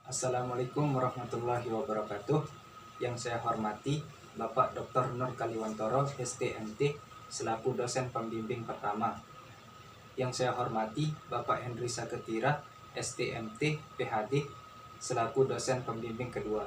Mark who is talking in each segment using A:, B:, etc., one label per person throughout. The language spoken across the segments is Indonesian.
A: Assalamualaikum warahmatullahi wabarakatuh. Yang saya hormati Bapak Dr. Nur Kaliwantoro, STMT, selaku dosen pembimbing pertama. Yang saya hormati Bapak Henry Saketira, STMT, PhD, selaku dosen pembimbing kedua.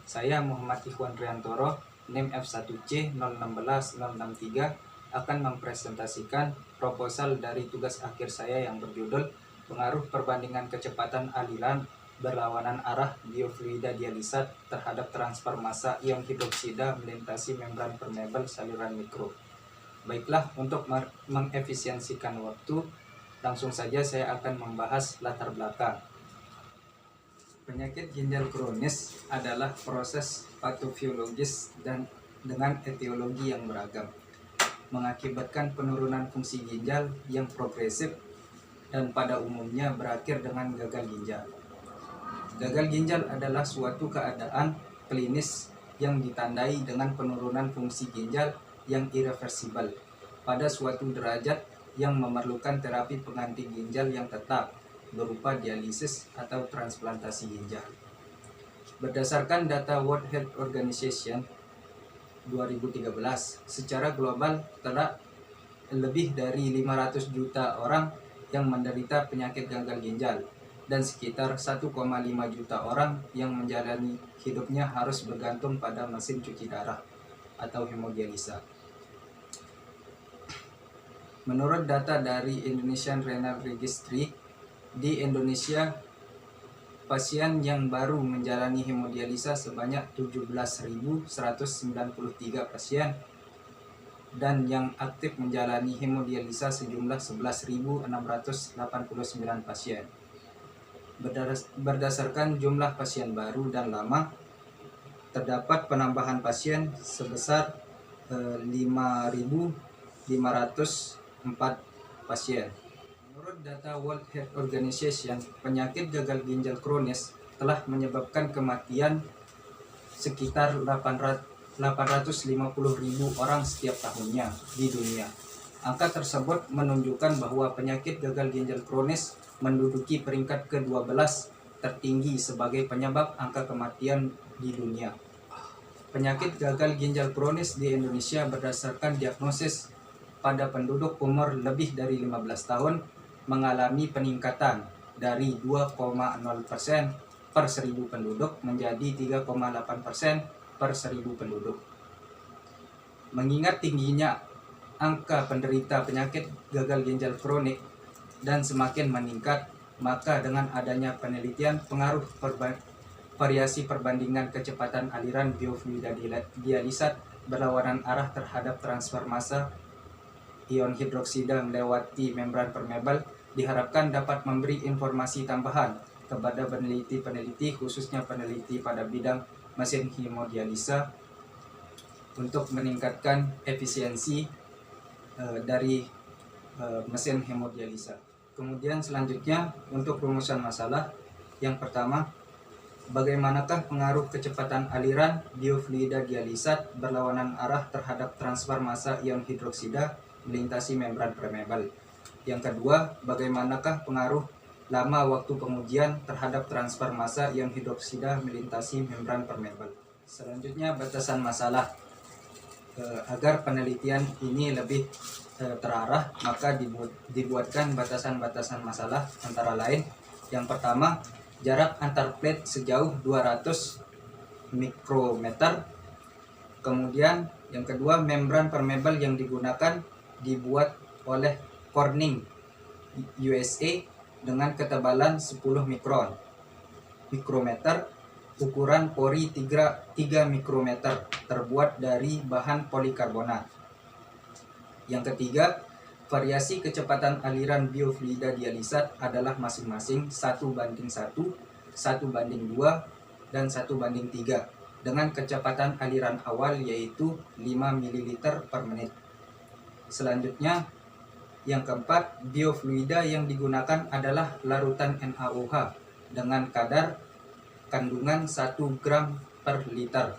A: Saya Muhammad Ikhwan Riantoro, NIM F1C 016063, akan mempresentasikan proposal dari tugas akhir saya yang berjudul Pengaruh Perbandingan Kecepatan Aliran Berlawanan Arah Biofluida Dialisat terhadap transfer massa ion hidroksida melintasi membran permeabel saluran mikro. Baiklah, untuk mengefisiensikan waktu, langsung saja saya akan membahas latar belakang. Penyakit ginjal kronis adalah proses patofisiologis dan dengan etiologi yang beragam, mengakibatkan penurunan fungsi ginjal yang progresif dan pada umumnya berakhir dengan gagal ginjal. Gagal ginjal adalah suatu keadaan klinis yang ditandai dengan penurunan fungsi ginjal yang irreversibel pada suatu derajat yang memerlukan terapi pengganti ginjal yang tetap berupa dialisis atau transplantasi ginjal. Berdasarkan data World Health Organization 2013, secara global telah lebih dari 500 juta orang yang menderita penyakit gagal ginjal dan sekitar 1,5 juta orang yang menjalani hidupnya harus bergantung pada mesin cuci darah atau hemodialisa. Menurut data dari Indonesian Renal Registry, di Indonesia pasien yang baru menjalani hemodialisa sebanyak 17.193 pasien dan yang aktif menjalani hemodialisa sejumlah 11.689 pasien. Berdasarkan jumlah pasien baru dan lama, terdapat penambahan pasien sebesar 5.504 pasien. Menurut data World Health Organization, penyakit gagal ginjal kronis telah menyebabkan kematian sekitar 850.000 orang setiap tahunnya di dunia. Angka tersebut menunjukkan bahwa penyakit gagal ginjal kronis menduduki peringkat ke-12 tertinggi sebagai penyebab angka kematian di dunia. Penyakit gagal ginjal kronis di Indonesia berdasarkan diagnosis pada penduduk umur lebih dari 15 tahun mengalami peningkatan dari 2,0% per 1.000 penduduk menjadi 3,8% per 1.000 penduduk. Mengingat tingginya angka penderita penyakit gagal ginjal kronik dan semakin meningkat, maka dengan adanya penelitian pengaruh variasi perbandingan kecepatan aliran biofluida dialisat berlawanan arah terhadap transfer massa ion hidroksida melewati membran permeabel diharapkan dapat memberi informasi tambahan kepada peneliti-peneliti, khususnya peneliti pada bidang mesin hemodialisa, untuk meningkatkan efisiensi dari mesin hemodialisa. Kemudian selanjutnya untuk rumusan masalah, yang pertama, bagaimanakah pengaruh kecepatan aliran biofluida dialisat berlawanan arah terhadap transfer massa ion hidroksida melintasi membran permeabel. Yang kedua, bagaimanakah pengaruh lama waktu pengujian terhadap transfer massa ion hidroksida melintasi membran permeabel. Selanjutnya batasan masalah. Agar penelitian ini lebih terarah, maka dibuatkan batasan-batasan masalah, antara lain yang pertama, jarak antar plate sejauh 200 mikrometer. Kemudian yang kedua, membran permeabel yang digunakan dibuat oleh Corning USA dengan ketebalan 10 mikrometer, ukuran pori 3 mikrometer, terbuat dari bahan polikarbonat. Yang ketiga, variasi kecepatan aliran biofluida dialisat adalah masing-masing 1:1, 1:2, dan 1:3 dengan kecepatan aliran awal yaitu 5 ml per menit. Selanjutnya, yang keempat, biofluida yang digunakan adalah larutan NaOH dengan kadar kandungan 1 gram per liter.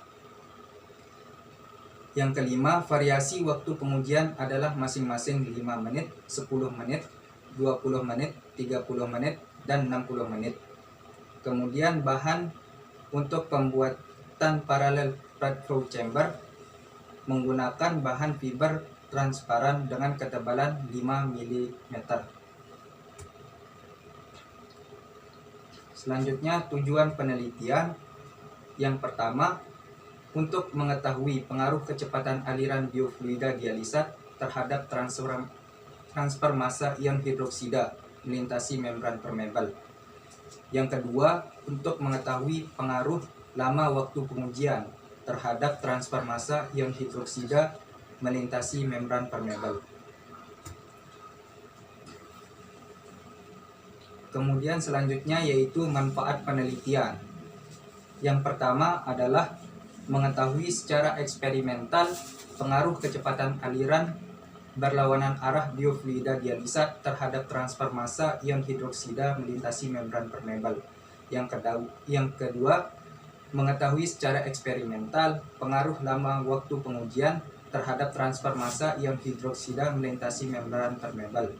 A: Yang kelima, variasi waktu pengujian adalah masing-masing 5 menit, 10 menit, 20 menit, 30 menit, dan 60 menit. Kemudian bahan untuk pembuatan parallel flat flow chamber menggunakan bahan fiber transparan dengan ketebalan 5 mm. Selanjutnya tujuan penelitian. Yang pertama, untuk mengetahui pengaruh kecepatan aliran biofluida dialisa terhadap transfer massa ion hidroksida melintasi membran permeabel. Yang kedua, untuk mengetahui pengaruh lama waktu pengujian terhadap transfer massa ion hidroksida melintasi membran permeabel. Kemudian selanjutnya yaitu manfaat penelitian. Yang pertama adalah mengetahui secara eksperimental pengaruh kecepatan aliran berlawanan arah biofluida dialisa terhadap transfer massa ion hidroksida melintasi membran permeabel. Yang kedua, mengetahui secara eksperimental pengaruh lama waktu pengujian terhadap transfer massa ion hidroksida melintasi membran permeabel.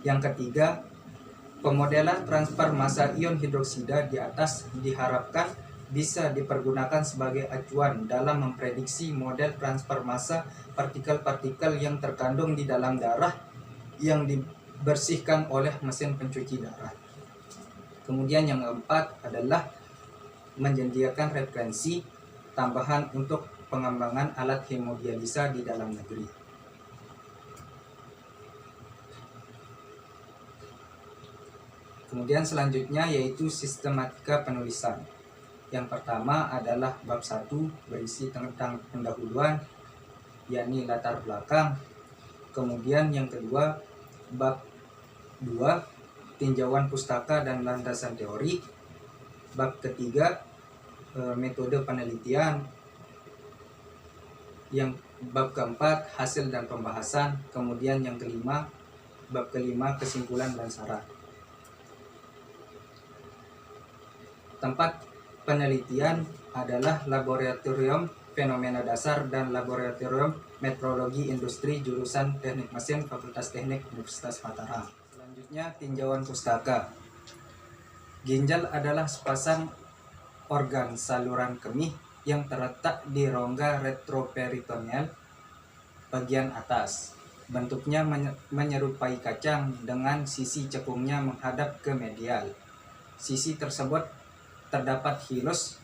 A: Yang ketiga, pemodelan transfer massa ion hidroksida di atas diharapkan bisa dipergunakan sebagai acuan dalam memprediksi model transfer massa partikel-partikel yang terkandung di dalam darah yang dibersihkan oleh mesin pencuci darah. Kemudian yang keempat adalah menyediakan referensi tambahan untuk pengembangan alat hemodialisa di dalam negeri. Kemudian selanjutnya yaitu sistematika penulisan. Yang pertama adalah bab 1 berisi tentang pendahuluan, yakni latar belakang. Kemudian yang kedua bab 2 tinjauan pustaka dan landasan teori. Bab ketiga metode penelitian. Yang bab keempat hasil dan pembahasan. Kemudian yang kelima bab kelima kesimpulan dan syarat. Tempat penelitian adalah Laboratorium Fenomena Dasar dan Laboratorium Metrologi Industri jurusan Teknik Mesin Fakultas Teknik Universitas Mataram. Selanjutnya tinjauan pustaka. Ginjal adalah sepasang organ saluran kemih yang terletak di rongga retroperitoneal bagian atas. Bentuknya menyerupai kacang dengan sisi cekungnya menghadap ke medial. Sisi tersebut terdapat hilus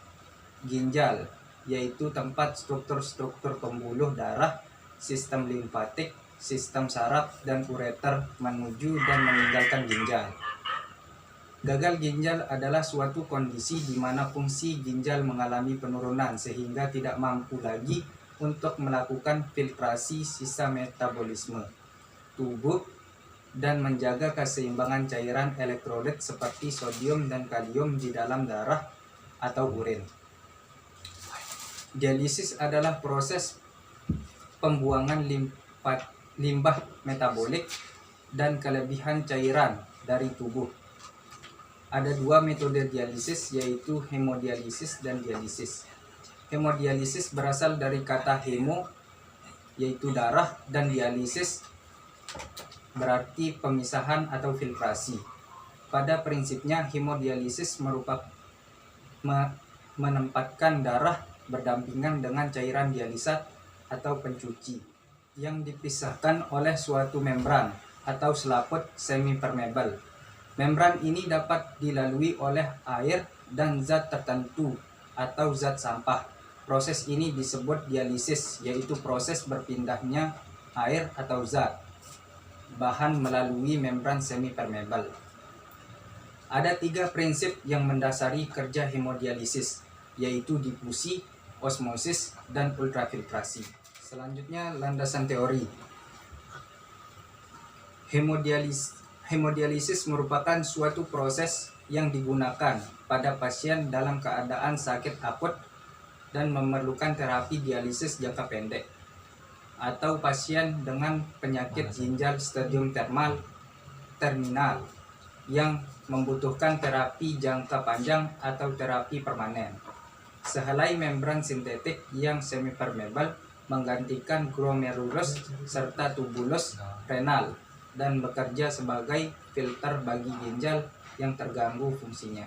A: ginjal, yaitu tempat struktur-struktur pembuluh darah, sistem limfatik, sistem saraf, dan ureter menuju dan meninggalkan ginjal. Gagal ginjal adalah suatu kondisi di mana fungsi ginjal mengalami penurunan sehingga tidak mampu lagi untuk melakukan filtrasi sisa metabolisme tubuh dan menjaga keseimbangan cairan elektrolit seperti sodium dan kalium di dalam darah atau urin. Dialisis adalah proses pembuangan limbah metabolik dan kelebihan cairan dari tubuh. Ada dua metode dialisis, yaitu hemodialisis dan dialisis. Hemodialisis berasal dari kata hemo, yaitu darah, dan dialisis berarti pemisahan atau filtrasi. Pada prinsipnya hemodialisis menempatkan darah berdampingan dengan cairan dialisa atau pencuci yang dipisahkan oleh suatu membran atau selaput semi-permeabel. Membran ini dapat dilalui oleh air dan zat tertentu atau zat sampah. Proses ini disebut dialisis, yaitu proses berpindahnya air atau zat bahan melalui membran semi-permeabel. Ada 3 prinsip yang mendasari kerja hemodialisis, yaitu difusi, osmosis, dan ultrafiltrasi. Selanjutnya landasan teori. Hemodialisis merupakan suatu proses yang digunakan pada pasien dalam keadaan sakit akut dan memerlukan terapi dialisis jangka pendek, atau pasien dengan penyakit ginjal stadium terminal yang membutuhkan terapi jangka panjang atau terapi permanen. Sehelai membran sintetik yang semi-permeabel menggantikan glomerulus serta tubulus renal dan bekerja sebagai filter bagi ginjal yang terganggu fungsinya.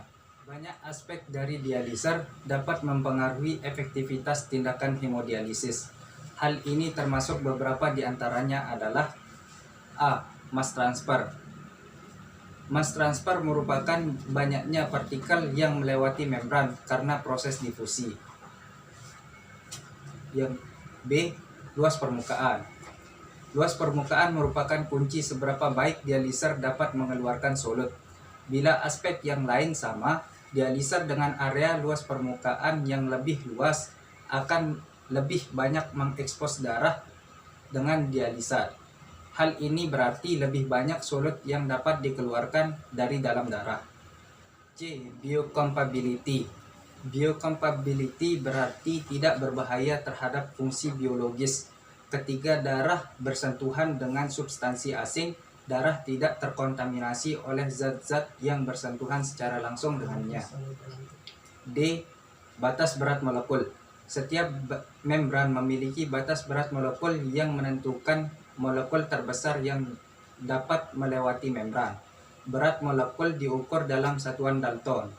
A: Banyak aspek dari dialiser dapat mempengaruhi efektivitas tindakan hemodialisis. Hal ini termasuk beberapa di antaranya adalah A. Mass transfer. Mass transfer merupakan banyaknya partikel yang melewati membran karena proses difusi. Yang B. Luas permukaan. Luas permukaan merupakan kunci seberapa baik dialiser dapat mengeluarkan solut. Bila aspek yang lain sama, dialiser dengan area luas permukaan yang lebih luas akan lebih banyak mengekspos darah dengan dialiser. Hal ini berarti lebih banyak solut yang dapat dikeluarkan dari dalam darah. C. Biocompatibility. Biocompatibility berarti tidak berbahaya terhadap fungsi biologis. Ketika darah bersentuhan dengan substansi asing, darah tidak terkontaminasi oleh zat-zat yang bersentuhan secara langsung dengannya. D. Batas berat molekul. Setiap membran memiliki batas berat molekul yang menentukan molekul terbesar yang dapat melewati membran. Berat molekul diukur dalam satuan Dalton.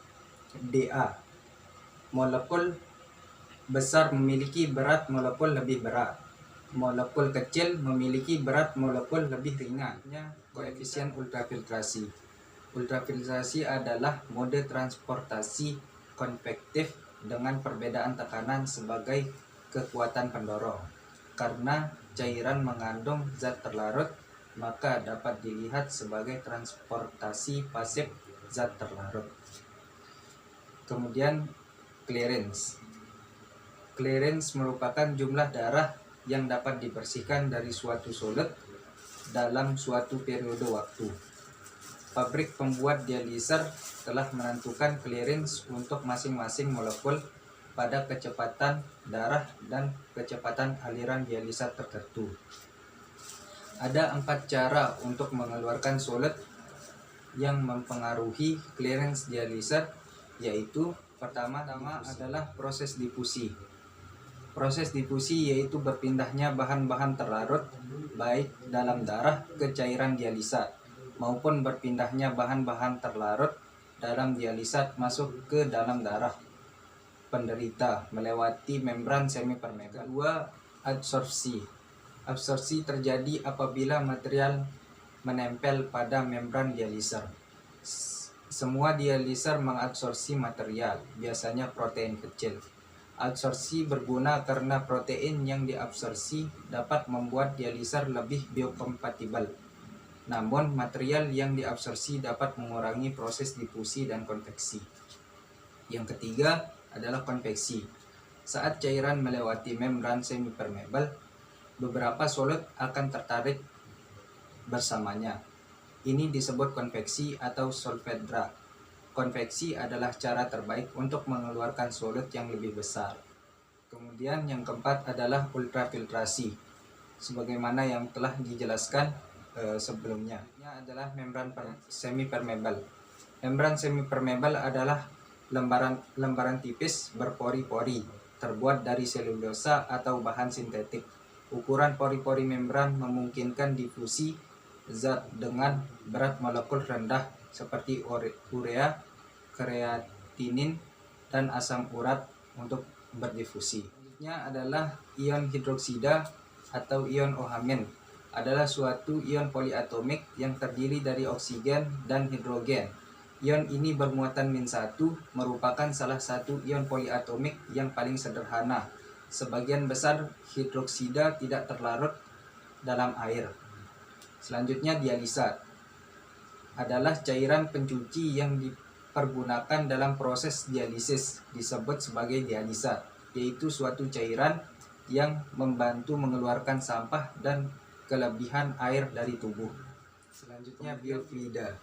A: Da. Molekul besar memiliki berat molekul lebih berat. Molekul kecil memiliki berat molekul lebih ringan. Koefisien ultrafiltrasi. Ultrafiltrasi adalah mode transportasi konvektif dengan perbedaan tekanan sebagai kekuatan pendorong. Karena cairan mengandung zat terlarut, maka dapat dilihat sebagai transportasi pasif zat terlarut. Kemudian clearance. Clearance merupakan jumlah darah yang dapat dibersihkan dari suatu solut dalam suatu periode waktu. Pabrik pembuat dialiser telah menentukan clearance untuk masing-masing molekul pada kecepatan darah dan kecepatan aliran dialiser tertentu. Ada 4 cara untuk mengeluarkan solut yang mempengaruhi clearance dialiser, yaitu pertama adalah proses difusi. Proses difusi yaitu berpindahnya bahan-bahan terlarut baik dalam darah ke cairan dialisat maupun berpindahnya bahan-bahan terlarut dalam dialisat masuk ke dalam darah penderita melewati membran semipermeabel. Kedua, absorpsi. Absorpsi terjadi apabila material menempel pada membran dialiser. Semua dialiser mengabsorpsi material, biasanya protein kecil. Absorpsi berguna karena protein yang diabsorpsi dapat membuat dialiser lebih biokompatibel. Namun, material yang diabsorpsi dapat mengurangi proses difusi dan konveksi. Yang ketiga adalah konveksi. Saat cairan melewati membran semipermeabel, beberapa solut akan tertarik bersamanya. Ini disebut konveksi atau solvedra. Konveksi adalah cara terbaik untuk mengeluarkan solut yang lebih besar. Kemudian yang keempat adalah ultrafiltrasi. Sebagaimana yang telah dijelaskan sebelumnya. Ini adalah membran semipermeabel. Membran semipermeabel adalah lembaran tipis berpori-pori, terbuat dari selulosa atau bahan sintetik. Ukuran pori-pori membran memungkinkan difusi zat dengan berat molekul rendah seperti urea, kreatinin, dan asam urat untuk berdifusi. Selanjutnya adalah ion hidroksida atau ion OH- adalah suatu ion poliatomik yang terdiri dari oksigen dan hidrogen. Ion ini bermuatan -1 merupakan salah satu ion poliatomik yang paling sederhana. Sebagian besar hidroksida tidak terlarut dalam air. Selanjutnya dialisat adalah cairan pencuci yang dipergunakan dalam proses dialisis, disebut sebagai dialisat, yaitu suatu cairan yang membantu mengeluarkan sampah dan kelebihan air dari tubuh. Selanjutnya biofluida.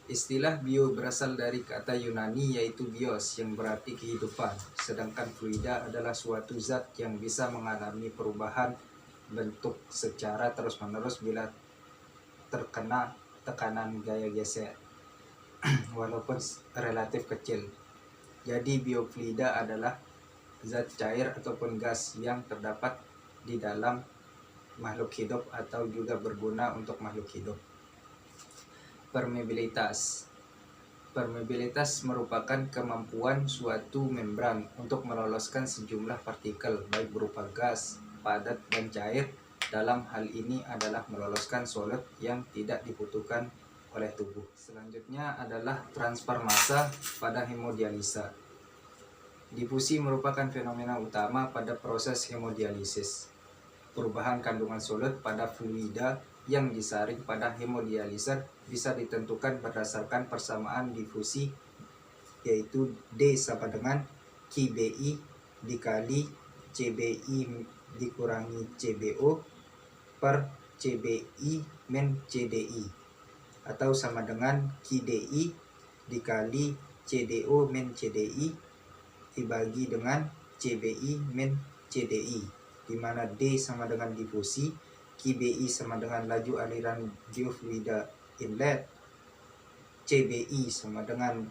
A: Istilah bio berasal dari kata Yunani yaitu bios yang berarti kehidupan, sedangkan fluida adalah suatu zat yang bisa mengalami perubahan bentuk secara terus-menerus bila terkena tekanan gaya geser walaupun relatif kecil. Jadi biofluida adalah zat cair ataupun gas yang terdapat di dalam makhluk hidup atau juga berguna untuk makhluk hidup. Permeabilitas. Permeabilitas merupakan kemampuan suatu membran untuk meloloskan sejumlah partikel, baik berupa gas, padat, dan cair. Dalam hal ini adalah meloloskan solid yang tidak dibutuhkan oleh tubuh. Selanjutnya adalah transfer massa pada hemodialisa. Difusi merupakan fenomena utama pada proses hemodialisis. Perubahan kandungan solid pada fluida yang disaring pada hemodialiser bisa ditentukan berdasarkan persamaan difusi, yaitu D sama dengan QBI dikali CBI dikurangi CBO per CBI min CDI, atau sama dengan QDI dikali CDO min CDI dibagi dengan CBI min CDI, di mana D sama dengan difusi, QBI sama dengan laju aliran biofluida inlet, CBI sama dengan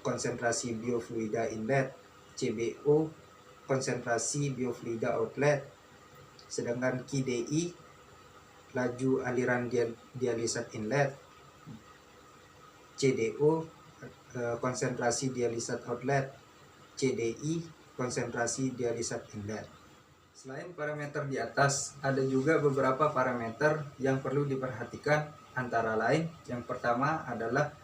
A: konsentrasi biofluida inlet, CBO konsentrasi biofluida outlet, sedangkan QDI laju aliran dialisat inlet, CDO konsentrasi dialisat outlet, CDI konsentrasi dialisat inlet. Selain parameter di atas, ada juga beberapa parameter yang perlu diperhatikan, antara lain yang pertama adalah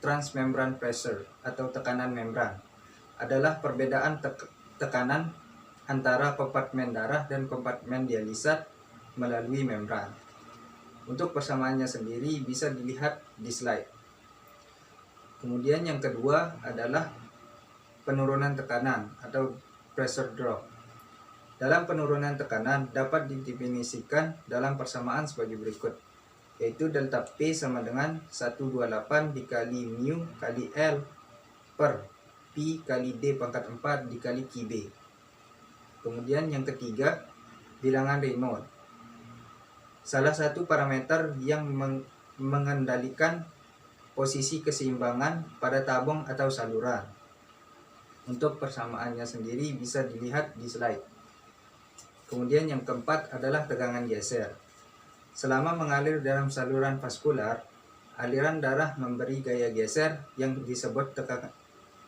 A: transmembran pressure atau tekanan membran. Adalah perbedaan tekanan antara kompartemen darah dan kompartemen dialisat melalui membran. Untuk persamaannya sendiri bisa dilihat di slide. Kemudian yang kedua adalah penurunan tekanan atau pressure drop. Dalam penurunan tekanan dapat didefinisikan dalam persamaan sebagai berikut, yaitu delta P sama dengan 128 dikali mu kali L per P kali D pangkat 4 dikali QB. Kemudian yang ketiga, bilangan Reynolds. Salah satu parameter yang mengendalikan posisi keseimbangan pada tabung atau saluran. Untuk persamaannya sendiri bisa dilihat di slide. Kemudian yang keempat adalah tegangan geser. Selama mengalir dalam saluran vaskular, aliran darah memberi gaya geser yang disebut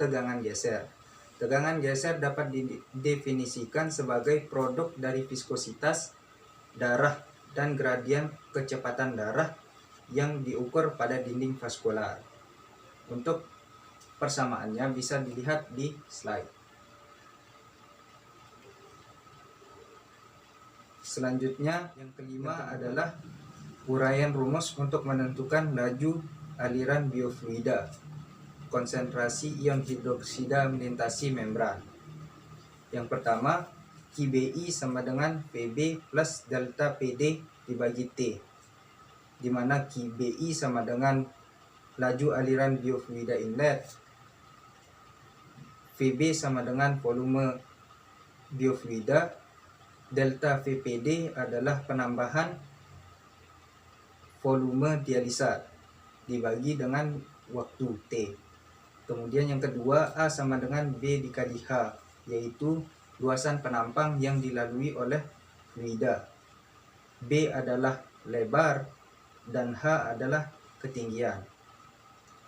A: tegangan geser. Tegangan geser dapat didefinisikan sebagai produk dari viskositas darah dan gradien kecepatan darah yang diukur pada dinding vaskular. Untuk persamaannya bisa dilihat di slide. Selanjutnya, yang kelima adalah uraian rumus untuk menentukan laju aliran biofluida. Konsentrasi ion hidroksida melintasi membran. Yang pertama, QBI sama dengan PB plus delta PD dibagi T, di mana QBI sama dengan laju aliran biofluida inlet, VB sama dengan volume biofluida, delta VPD adalah penambahan volume dialisat dibagi dengan waktu T. Kemudian yang kedua, A sama dengan B dikali H, yaitu luasan penampang yang dilalui oleh fluida. B adalah lebar dan H adalah ketinggian.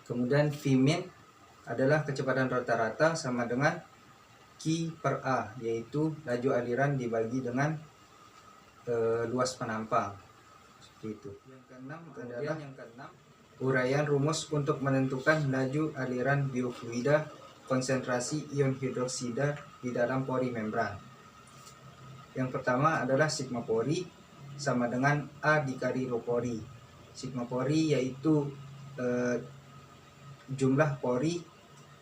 A: Kemudian Vmin adalah kecepatan rata-rata sama dengan Q per A, yaitu laju aliran dibagi dengan luas penampang. Seperti itu. Yang keenam adalah uraian rumus untuk menentukan laju aliran biofluida konsentrasi ion hidroksida di dalam pori membran. Yang pertama adalah sigma pori sama dengan A dikali rho pori. Sigma pori yaitu jumlah pori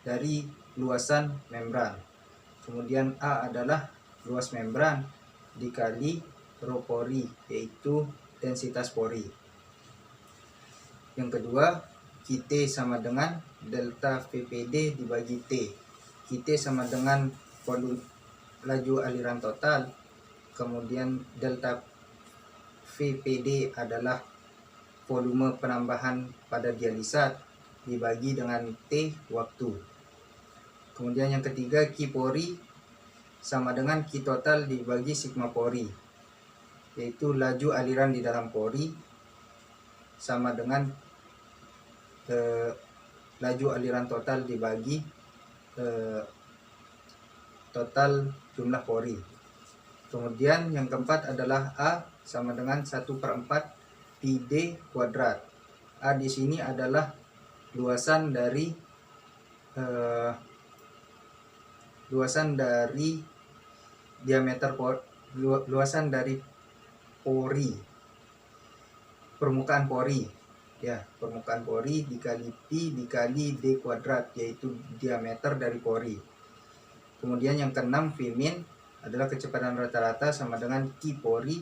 A: dari luasan membran. Kemudian A adalah luas membran dikali rho pori, yaitu densitas pori. Yang kedua, QT sama dengan delta VPD dibagi T. QT sama dengan volume laju aliran total. Kemudian delta VPD adalah volume penambahan pada dialisat dibagi dengan T waktu. Kemudian yang ketiga, Q pori sama dengan Q total dibagi sigma pori, yaitu laju aliran di dalam pori sama dengan laju aliran total dibagi total jumlah pori. Kemudian yang keempat adalah A sama dengan 1/4 πd kuadrat. A di sini adalah luasan dari diameter luasan dari pori, permukaan pori ya, permukaan pori dikali pi dikali d kuadrat, yaitu diameter dari pori. Kemudian yang keenam, Vmin adalah kecepatan rata-rata sama dengan Q pori,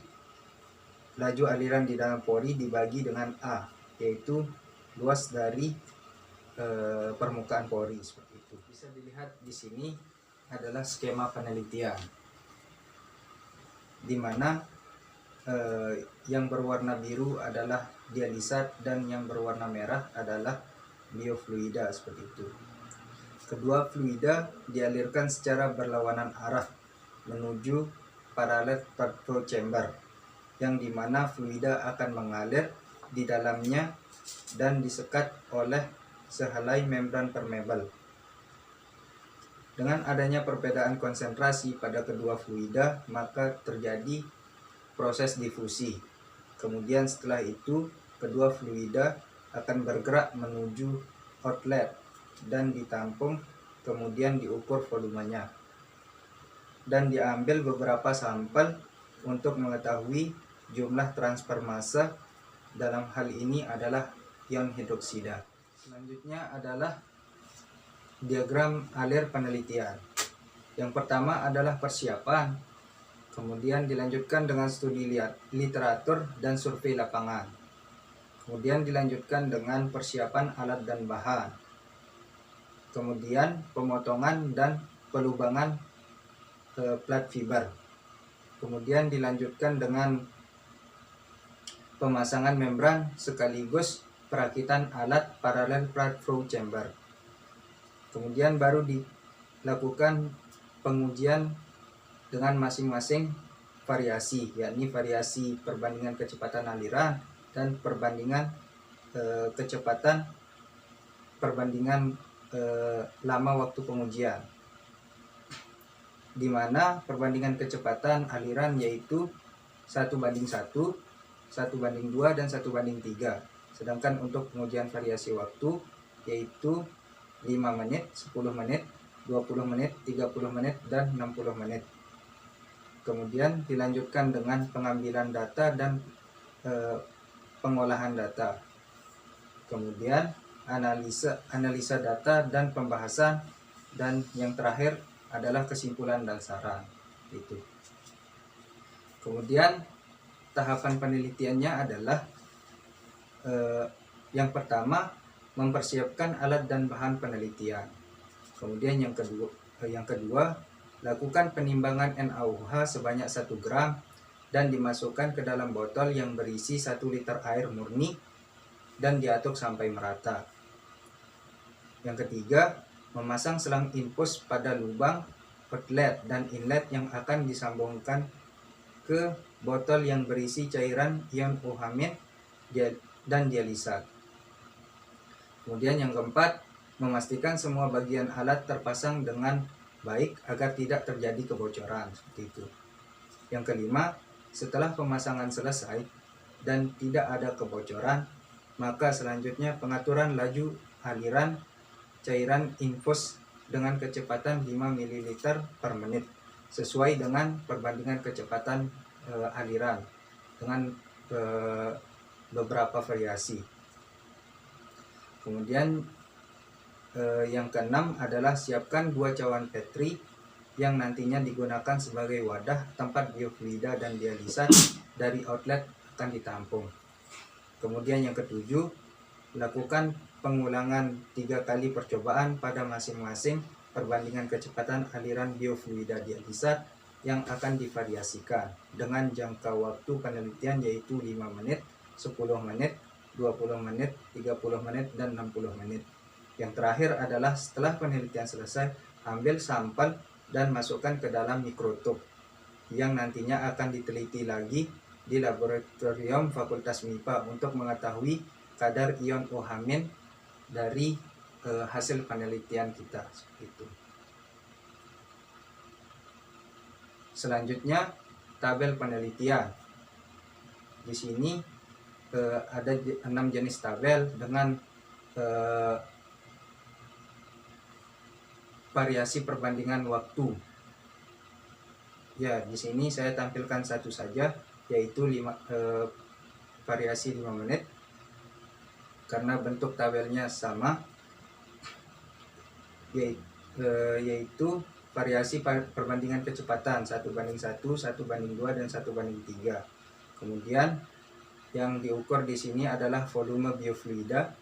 A: laju aliran di dalam pori dibagi dengan A, yaitu luas dari permukaan pori, seperti itu. Bisa dilihat di sini adalah skema penelitian, di mana yang berwarna biru adalah dialisat dan yang berwarna merah adalah biofluida, seperti itu. Kedua fluida dialirkan secara berlawanan arah menuju paralel flow chamber, yang dimana fluida akan mengalir di dalamnya dan disekat oleh sehelai membran permeable. Dengan adanya perbedaan konsentrasi pada kedua fluida, maka terjadi proses difusi. Kemudian setelah itu, kedua fluida akan bergerak menuju outlet dan ditampung, kemudian diukur volumenya. Dan diambil beberapa sampel untuk mengetahui jumlah transfer massa, dalam hal ini adalah ion hidroksida. Selanjutnya adalah diagram alir penelitian. Yang pertama adalah persiapan, kemudian dilanjutkan dengan studi literatur dan survei lapangan. Kemudian dilanjutkan dengan persiapan alat dan bahan. Kemudian pemotongan dan pelubangan plat fiber. Kemudian dilanjutkan dengan pemasangan membran sekaligus perakitan alat paralel plat flow chamber. Kemudian baru dilakukan pengujian dengan masing-masing variasi, yakni variasi perbandingan kecepatan aliran dan perbandingan lama waktu pengujian, di mana perbandingan kecepatan aliran yaitu 1:1, 1:2, dan 1:3. Sedangkan untuk pengujian variasi waktu yaitu 5 menit, 10 menit, 20 menit, 30 menit, dan 60 menit. Kemudian dilanjutkan dengan pengambilan data dan pengolahan data. Kemudian analisa data dan pembahasan, dan yang terakhir adalah kesimpulan dan saran. Itu. Kemudian tahapan penelitiannya adalah yang pertama, mempersiapkan alat dan bahan penelitian. Kemudian yang kedua, lakukan penimbangan NaOH sebanyak 1 gram dan dimasukkan ke dalam botol yang berisi 1 liter air murni dan diaduk sampai merata. Yang ketiga, memasang selang infus pada lubang outlet dan inlet yang akan disambungkan ke botol yang berisi cairan ion OH- dan dialisat. Kemudian yang keempat, memastikan semua bagian alat terpasang dengan baik agar tidak terjadi kebocoran, seperti itu. Yang kelima, setelah pemasangan selesai dan tidak ada kebocoran, maka selanjutnya pengaturan laju aliran cairan infus dengan kecepatan 5 ml per menit sesuai dengan perbandingan kecepatan aliran dengan beberapa variasi. Kemudian yang keenam adalah siapkan 2 cawan Petri yang nantinya digunakan sebagai wadah tempat biofluida dan dialisat dari outlet akan ditampung. Kemudian yang ketujuh, lakukan pengulangan 3 kali percobaan pada masing-masing perbandingan kecepatan aliran biofluida dialisat yang akan divariasikan dengan jangka waktu penelitian yaitu 5 menit, 10 menit, 20 menit, 30 menit, dan 60 menit. Yang terakhir adalah setelah penelitian selesai, ambil sampel dan masukkan ke dalam mikrotub yang nantinya akan diteliti lagi di laboratorium Fakultas MIPA untuk mengetahui kadar ion OH- dari hasil penelitian kita seperti itu. Selanjutnya tabel penelitian. Di sini ada 6 jenis tabel dengan variasi perbandingan waktu. Ya, di sini saya tampilkan satu saja, yaitu variasi 5 menit karena bentuk tabelnya sama, yaitu variasi perbandingan kecepatan 1:1, 1:2, dan 1:3. Kemudian yang diukur di sini adalah volume biofluida,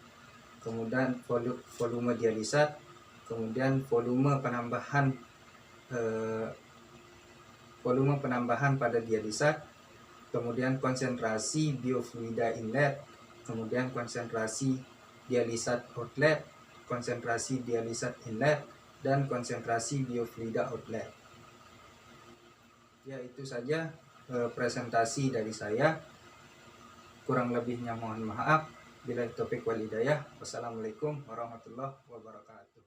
A: kemudian volume dialisat, kemudian volume penambahan pada dialisat, kemudian konsentrasi biofluida inlet, kemudian konsentrasi dialisat outlet, konsentrasi dialisat inlet, dan konsentrasi biofluida outlet. Ya, itu saja presentasi dari saya. Kurang lebihnya mohon maaf. Bila taufiq wal hidayah. Wassalamualaikum warahmatullahi wabarakatuh.